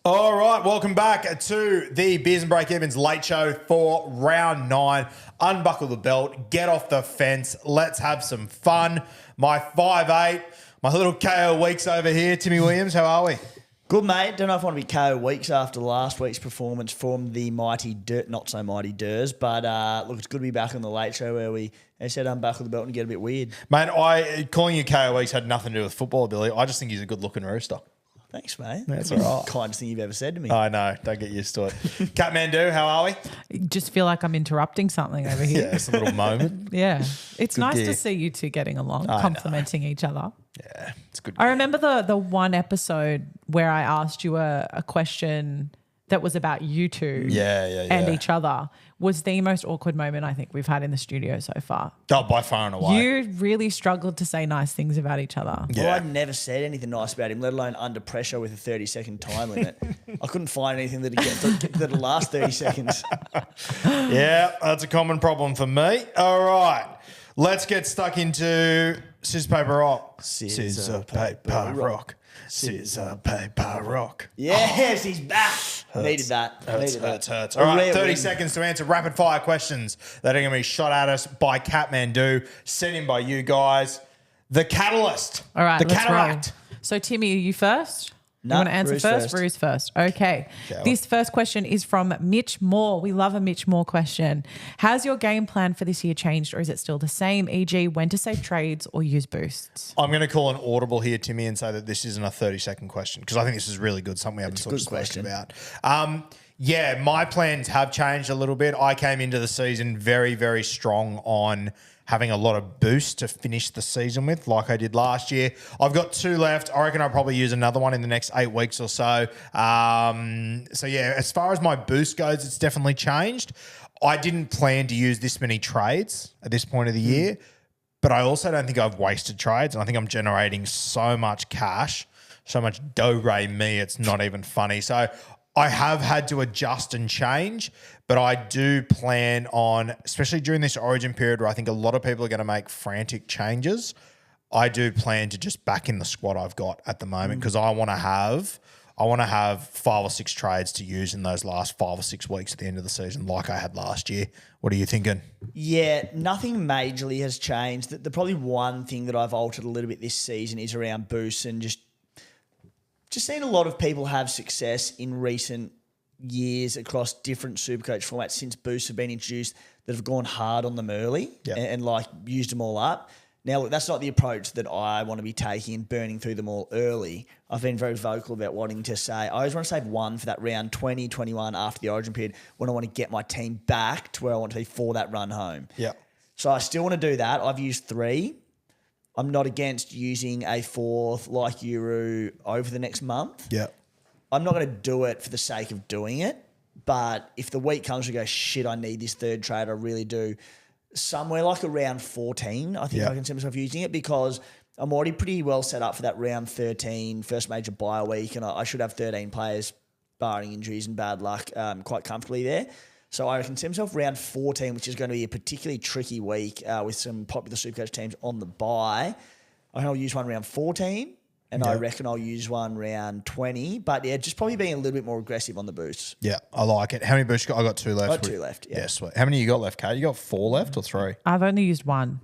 All right, welcome back to the Beers and Break Evens late show for round 9. Unbuckle the belt, get off the fence, let's have some fun. My 5'8", my little KO Weeks over here. Timmy Williams, how are we? Good, mate. Don't know if I want to be KO Weeks after last week's performance from the mighty, not so mighty Durs, but look, it's good to be back on the late show where we said unbuckle the belt and get a bit weird. Mate, calling you KO Weeks had nothing to do with football ability. I just think he's a good-looking rooster. Thanks, mate. That's all right. Kindest thing you've ever said to me. I know. Don't get used to it. Kathmandu, how are we? Just feel like I'm interrupting something over here. Yeah, it's a little moment. Yeah. It's Good nice gear. to see you two getting along, I complimenting each other. Yeah, it's good. I remember the one episode where I asked you a question that was about you two and each other was the most awkward moment I think we've had in the studio so far. Oh, by far and away. You really struggled to say nice things about each other. Yeah. Well, I'd never said anything nice about him, let alone under pressure with a 30-second time limit. I couldn't find anything that'd last 30 seconds. Yeah, that's a common problem for me. All right, let's get stuck into scissors, paper, rock. Scissors, paper, rock. Scissors, paper, rock. Yes, he's back. Needed that. Hurts. All right, 30 seconds to answer rapid fire questions that are going to be shot at us by Kathmandu, sent in by you guys. The Catalyst. All right, The let's Cataract. roll. So, Timmy, are you first? No, you want to answer Bruce first? first. Bruce first. Okay. This first question is from Mitch Moore. We love a Mitch Moore question. Has your game plan for this year changed or is it still the same? E.g., when to save trades or use boosts? I'm going to call an audible here, Timmy, and say that this isn't a 30-second question because I think this is really good, something we haven't sort of spoken about. Yeah, my plans have changed a little bit. I came into the season very, very strong on having a lot of boost to finish the season with, like I did last year. I've got 2 left. I reckon I'll probably use another one in the next 8 weeks or so. So yeah, as far as my boost goes, it's definitely changed. I didn't plan to use this many trades at this point of the year, but I also don't think I've wasted trades, and I think I'm generating so much cash, so much do-re-mi, it's not even funny. So I have had to adjust and change, but I do plan on, especially during this origin period where I think a lot of people are going to make frantic changes, I do plan to just back in the squad I've got at the moment because I want to have 5 or 6 trades to use in those last 5 or 6 weeks at the end of the season like I had last year. What are you thinking? Yeah, nothing majorly has changed. The probably one thing that I've altered a little bit this season is around boosts and just seen a lot of people have success in recent years across different Supercoach formats since boosts have been introduced that have gone hard on them early and like used them all up. Now, look, that's not the approach that I want to be taking and burning through them all early. I've been very vocal about wanting to say, I always want to save one for that round 20, 21 after the origin period when I want to get my team back to where I want to be for that run home. Yeah. So I still want to do that. I've used 3. I'm not against using a 4th like Uru over the next month. Yeah. I'm not going to do it for the sake of doing it. But if the week comes and go, shit, I need this 3rd trade, I really do. Somewhere like around 14, I think I can see myself using it because I'm already pretty well set up for that round 13, first major bye week, and I should have 13 players, barring injuries and bad luck, quite comfortably there. So I can see myself round 14, which is going to be a particularly tricky week with some popular Supercoach teams on the bye. I think I'll use one round 14, and I reckon I'll use one round 20. But yeah, just probably being a little bit more aggressive on the boosts. Yeah, I like it. How many boosts you got? I got 2 left. I got 2 left, yeah. Yeah, sweet. How many you got left, Kat? You got 4 left or 3? I've only used one.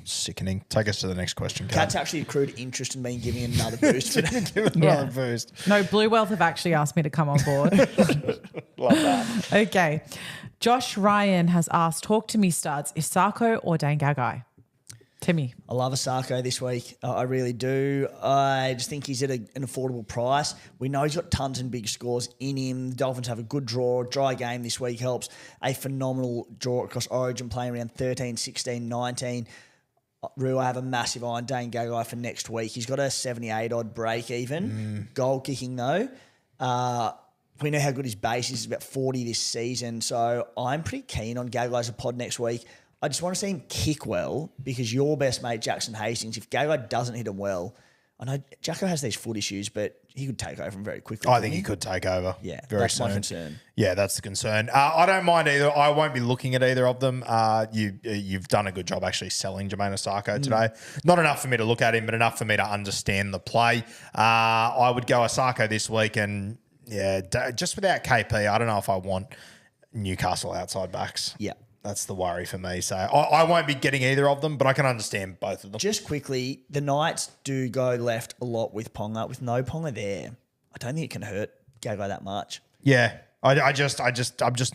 Sickening. Take us to the next question, Kat. Kat's actually accrued interest in me giving another boost. Give it another boost. No, Blue Wealth have actually asked me to come on board. Love that. Okay. Josh Ryan has asked, talk to me studs, is Sarko or Dane Gagai? Timmy. I love Asako this week. I really do. I just think he's at an affordable price. We know he's got tons and big scores in him. The Dolphins have a good draw. Dry game this week helps. A phenomenal draw across Origin, playing around 13, 16, 19. Rue, I have a massive eye on Dane Gagai for next week. He's got a 78-odd break even. Goal kicking, though. We know how good his base is. It's about 40 this season. So I'm pretty keen on Gagai as a pod next week. I just want to see him kick well because your best mate, Jackson Hastings, if Gagai doesn't hit him well, I know Jacko has these foot issues, but he could take over him very quickly. I think he could take over. Yeah, very that's soon. my concern. Yeah, that's the concern. I don't mind either. I won't be looking at either of them. You've done a good job actually selling Jermaine Asako today. Not enough for me to look at him, but enough for me to understand the play. I would go Asako this week and just without KP, I don't know if I want Newcastle outside backs. Yeah. That's the worry for me. So I won't be getting either of them, but I can understand both of them. Just quickly, the Knights do go left a lot with Ponga. With no Ponga there, I don't think it can hurt Gago that much. Yeah. I'm just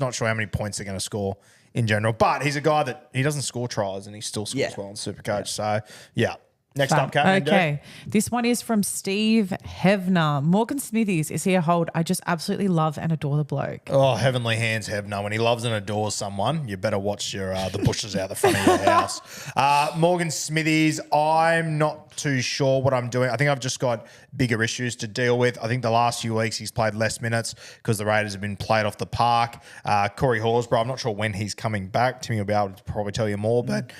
not sure how many points they're going to score in general. But he's a guy that he doesn't score tries and he still scores well in Supercoach. So, yeah. Next up, Kat. Okay. This one is from Steve Hevner. Morgan Smithies, is he a hold? I just absolutely love and adore the bloke. Oh, heavenly hands, Hevner. When he loves and adores someone, you better watch your the bushes out the front of your house. Morgan Smithies, I'm not too sure what I'm doing. I think I've just got bigger issues to deal with. I think the last few weeks he's played less minutes because the Raiders have been played off the park. Corey Horsburgh, I'm not sure when he's coming back. Timmy will be able to probably tell you more, but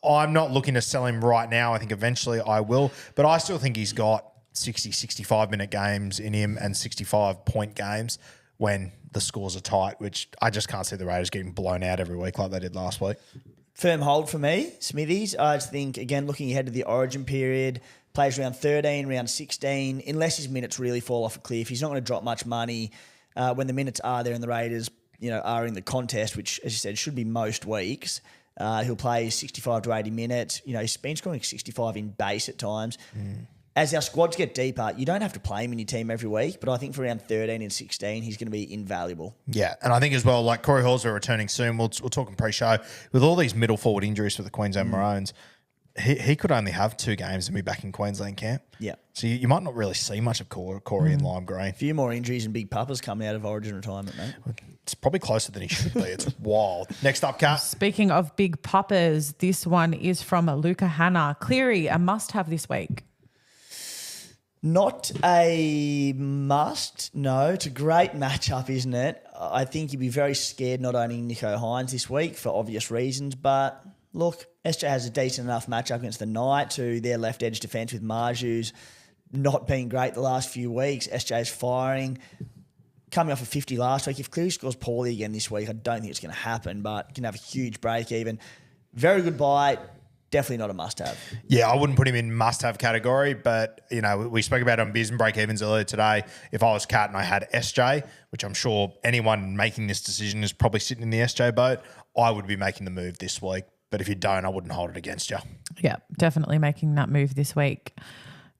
I'm not looking to sell him right now. I think eventually I will, but I still think he's got 60, 65-minute games in him and 65-point games when the scores are tight, which I just can't see the Raiders getting blown out every week like they did last week. Firm hold for me, Smithies. I just think, again, looking ahead to the Origin period, plays round 13, round 16, unless his minutes really fall off a cliff, he's not going to drop much money when the minutes are there and the Raiders, are in the contest, which, as you said, should be most weeks. He'll play 65 to 80 minutes. He's been scoring 65 in base at times. As our squads get deeper, you don't have to play him in your team every week, but I think for around 13 and 16, he's going to be invaluable. Yeah, and I think as well, like Corey Horsburgh returning soon, we'll talk in pre-show, with all these middle forward injuries for the Queensland Maroons, he could only have 2 games and be back in Queensland camp. Yeah. So you might not really see much of Corey in lime green. A few more injuries and big puppas coming out of Origin retirement, mate. It's probably closer than he should be. It's wild. Next up, Kat. Speaking of big poppers, this one is from Luca Hanna. Cleary, a must-have this week. Not a must, no. It's a great matchup, isn't it? I think you'd be very scared not owning Nicho Hynes this week for obvious reasons, but look, SJ has a decent enough matchup against the Knights, who their left edge defence with Marju's not been great the last few weeks. SJ's firing, coming off a 50 last week. If Cleary scores poorly again this week, I don't think it's going to happen, but can have a huge break even. Very good buy. Definitely not a must-have. Yeah, I wouldn't put him in must-have category, but, we spoke about it on Biz and Break-Evens earlier today. If I was Kat and I had SJ, which I'm sure anyone making this decision is probably sitting in the SJ boat, I would be making the move this week. But if you don't, I wouldn't hold it against you. Yeah, definitely making that move this week.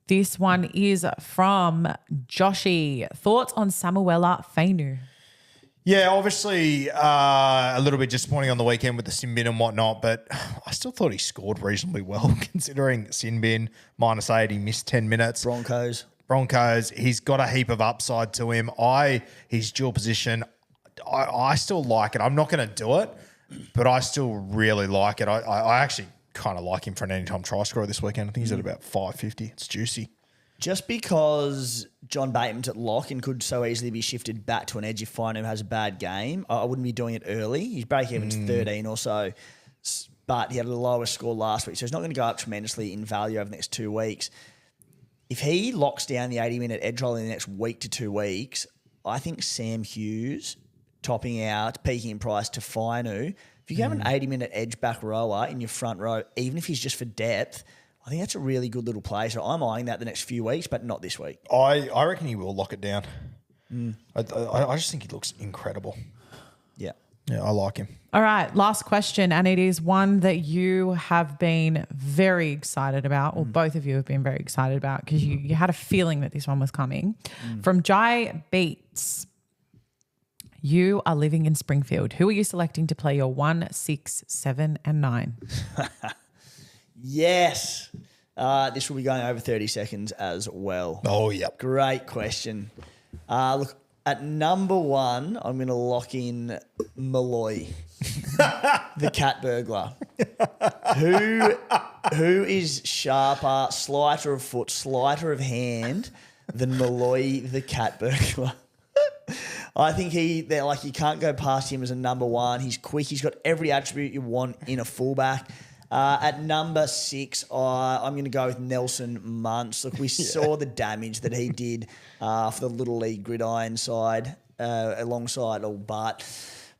This one is from Joshy. Thoughts on Samuela Fainu? Yeah, obviously a little bit disappointing on the weekend with the sin bin and whatnot, but I still thought he scored reasonably well considering sin bin, -8, he missed 10 minutes. Broncos, he's got a heap of upside to him. His dual position, I still like it. I'm not going to do it, but I still really like it. I actually kind of like him for an anytime try scorer this weekend. I think he's at about 550. It's juicy. Just because John Bateman's at lock and could so easily be shifted back to an edge if Fainu has a bad game, I wouldn't be doing it early. His break-even's 13 or so, but he had the lowest score last week, so he's not going to go up tremendously in value over the next 2 weeks. If he locks down the 80-minute edge roll in the next week to 2 weeks, I think Sam Hughes topping out, peaking in price to Fainu. If you have an 80-minute edge back rower in your front row, even if he's just for depth, I think that's a really good little play. So I'm eyeing that the next few weeks, but not this week. I reckon he will lock it down. I just think he looks incredible. Yeah. Yeah, I like him. All right, last question, and it is one that you have been very excited about, or both of you have been very excited about, because you had a feeling that this one was coming. From Jai Beats. You are living in Springfield. Who are you selecting to play your 1, 6, 7, and 9? Yes. This will be going over 30 seconds as well. Oh, yep. Great question. Look, at number 1, I'm going to lock in Malloy, the cat burglar. Who is sharper, slighter of foot, slighter of hand than Malloy, the cat burglar? I think you can't go past him as a number 1. He's quick. He's got every attribute you want in a fullback. At number 6, I'm going to go with Nelson Muntz. Look, we saw the damage that he did for the Little League gridiron side alongside Old Bart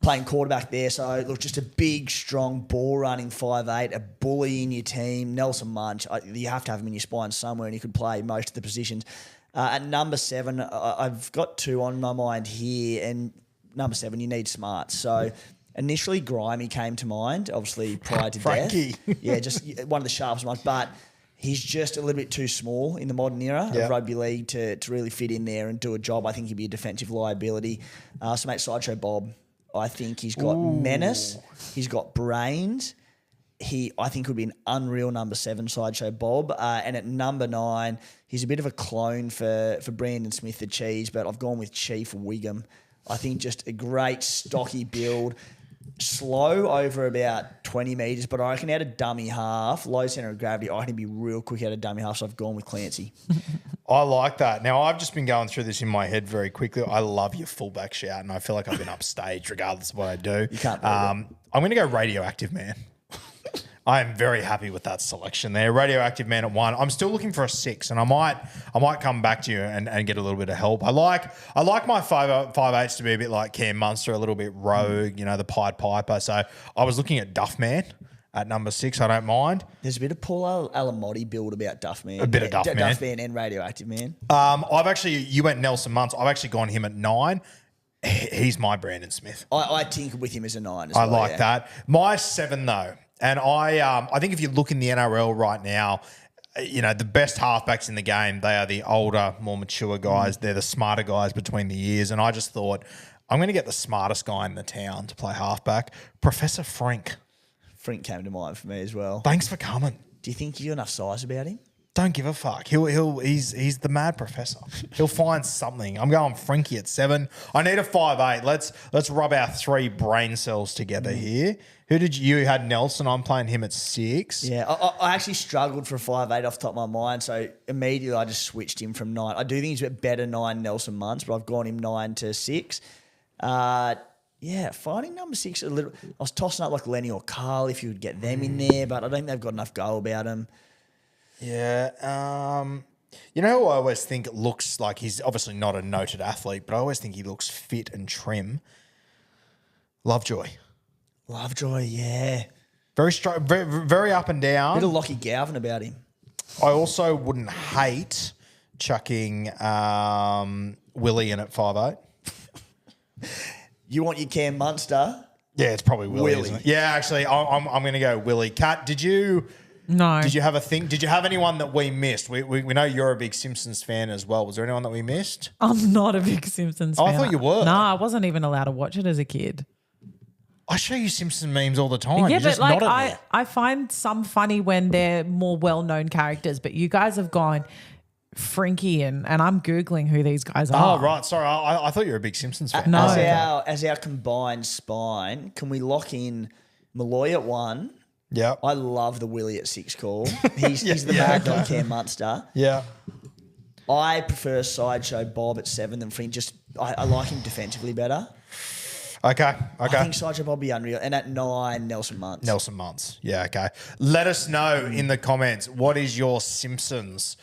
playing quarterback there. So, look, just a big, strong, ball-running 5'8", a bully in your team. Nelson Muntz, you have to have him in your spine somewhere, and he could play most of the positions. At number 7, I've got 2 on my mind here, and number 7, you need smarts. So initially, Grimy came to mind, obviously prior to Frankie. death. Yeah, just one of the sharpest ones, but he's just a little bit too small in the modern era Yeah. of rugby league to really fit in there and do a job. I think he'd be a defensive liability. So, mate, Sideshow Bob, I think he's got menace. He's got brains. I think would be an unreal number 7, Sideshow Bob. And at number 9, he's a bit of a clone for Brandon Smith, the Cheese, but I've gone with Chief Wiggum. I think just a great stocky build, slow over about 20 metres, but I reckon out of dummy half, low centre of gravity, I reckon he'd be real quick out of dummy half, so I've gone with Clancy. I like that. Now, I've just been going through this in my head very quickly. I love your fullback shout, and I feel like I've been upstage regardless of what I do. You can't believe it. I'm going to go Radioactive Man. I am very happy with that selection there. Radioactive Man at 1. I'm still looking for a 6, and I might come back to you and get a little bit of help. I like my 5'8" to be a bit like Cam Munster, a little bit rogue, the Pied Piper. So I was looking at Duffman at number 6. I don't mind. There's a bit of Paul Alamotti build about Duffman. A bit of Duffman. Duffman and Radioactive Man. You went Nelson Muntz. I've actually gone him at 9. He's my Brandon Smith. I tinkered with him as a 9 as I well. like that. My 7 though, and I think if you look in the NRL right now, the best halfbacks in the game, they are the older, more mature guys. They're the smarter guys between the years. And I just thought, I'm going to get the smartest guy in the town to play halfback, Professor Frank. Frank came to mind for me as well. Thanks for coming. Do you think you got enough size about him? Don't give a fuck. He's the mad professor. He'll find something. I'm going Frankie at 7. I need a 5'8". Let's rub our 3 brain cells together here. Who did you had Nelson? I'm playing him at 6. Yeah, I actually struggled for a 5'8" off the top of my mind, so immediately I just switched him from 9. I do think he's a bit better 9 Nelson Muntz, but I've gone him 9 to 6. Finding number 6 a little. I was tossing up like Lenny or Carl if you would get them in there, but I don't think they've got enough go about them. Yeah. Who I always think looks like he's obviously not a noted athlete, but I always think he looks fit and trim. Lovejoy. Lovejoy, yeah. Very strong, very, very up and down. Bit of Lockie Galvin about him. I also wouldn't hate chucking Willie in at 5'8". You want your Cam Munster? Yeah, it's probably Willie. Isn't it? Yeah, actually, I'm going to go Willie. Kat, did you have a thing? Did you have anyone that we missed? We know you're a big Simpsons fan as well. Was there anyone that we missed? I'm not a big Simpsons fan. I thought you were. No, I wasn't even allowed to watch it as a kid. I show you Simpson memes all the time. Yeah, You just but like nod at me. I find some funny when they're more well-known characters, but you guys have gone Frankie and I'm Googling who these guys are. Oh, right. Sorry. I thought you were a big Simpsons fan. No. As our combined spine, can we lock in Malloy at 1? Yeah. I love the Willie at 6 call. He's the mad dog Cam Munster. Yeah. I prefer Sideshow Bob at 7 than Frank. I like him defensively better. Okay. I think Sideshow Bob be unreal. And at 9, Nelson Muntz. Nelson Muntz. Yeah, okay. Let us know in the comments, what is your Simpsons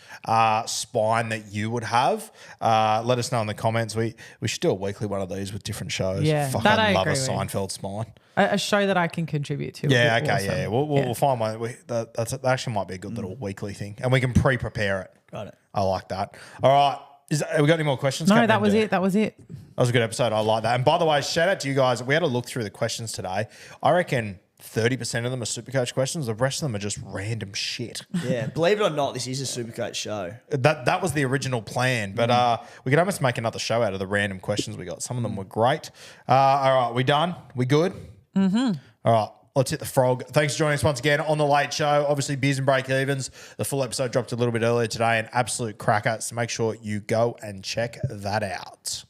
spine that you would have? Let us know in the comments. We should do a weekly one of these with different shows. Yeah, Fuck, that I I love a agree with. Seinfeld spine. A show that I can contribute to. Yeah, would be okay, awesome. yeah. We'll find one. That actually might be a good little weekly thing. And we can pre-prepare it. Got it. I like that. All right. Have we got any more questions? No, Captain that was MD? it. That was it. That was a good episode. I like that. And by the way, shout out to you guys. We had a look through the questions today. I reckon 30% of them are Supercoach questions. The rest of them are just random shit. Yeah, believe it or not, this is a Supercoach show. That was the original plan, but we could almost make another show out of the random questions we got. Some of them were great. All right, we done? We good? Mm-hmm. All right. Let's hit the frog. Thanks for joining us once again on The Late Show. Obviously, Beers and Break Evens. The full episode dropped a little bit earlier today. An absolute cracker. So make sure you go and check that out.